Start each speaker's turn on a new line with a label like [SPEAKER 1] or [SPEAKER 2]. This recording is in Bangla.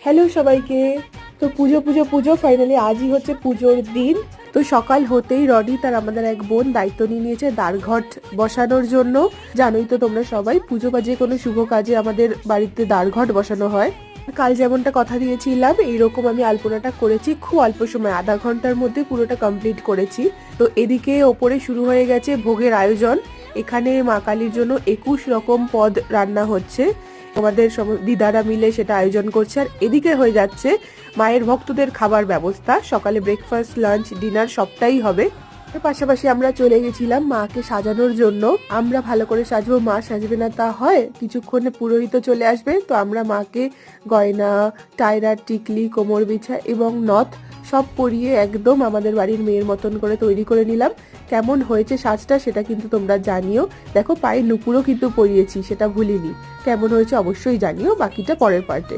[SPEAKER 1] হ্যালো সবাইকে। তো পুজো পুজো পুজো ফাইনালি আজই হচ্ছে পুজোর দিন। তো সকাল হতেই রডি তার আমাদের এক বোন দায়িত্ব নিয়ে নিয়েছে দ্বারঘট বসানোর জন্য। জানোই তো তোমরা সবাই পুজো বা যে কোনো শুভ কাজে আমাদের বাড়িতে দ্বারঘট বসানো হয়। কাল যেমনটা কথা দিয়েছিলাম এইরকম আমি আলপনাটা করেছি খুব অল্প সময়, আধা ঘন্টার মধ্যে পুরোটা কমপ্লিট করেছি। তো এদিকে ওপরে শুরু হয়ে গেছে ভোগের আয়োজন। এখানে মা কালীর জন্য 21 রকম পদ রান্না হচ্ছে, আমাদের দিদারা মিলে সেটা আয়োজন করছে। আর এদিকে হয়ে যাচ্ছে মায়ের ভক্তদের খাবার ব্যবস্থা, সকালে ব্রেকফাস্ট লাঞ্চ ডিনার সবটাই হবে। এর পাশাপাশি আমরা চলে গেছিলাম মাকে সাজানোর জন্য। আমরা ভালো করে সাজবো, মা সাজবে না তা হয়, কিছুক্ষণে পুরোহিত চলে আসবে। তো আমরা মাকে গয়না, টায়রা, টিকলি, কোমর বিছা এবং নথ সব পরিয়ে একদম আমাদের বাড়ির মেয়ের মতন করে তৈরি করে নিলাম। কেমন হয়েছে সাজটা সেটা কিন্তু তোমরা জানিও। দেখো পায়ে নুপুরও কিন্তু পরিয়েছি, সেটা ভুলিনি। কেমন হয়েছে অবশ্যই জানিও, বাকিটা পরের পার্টে।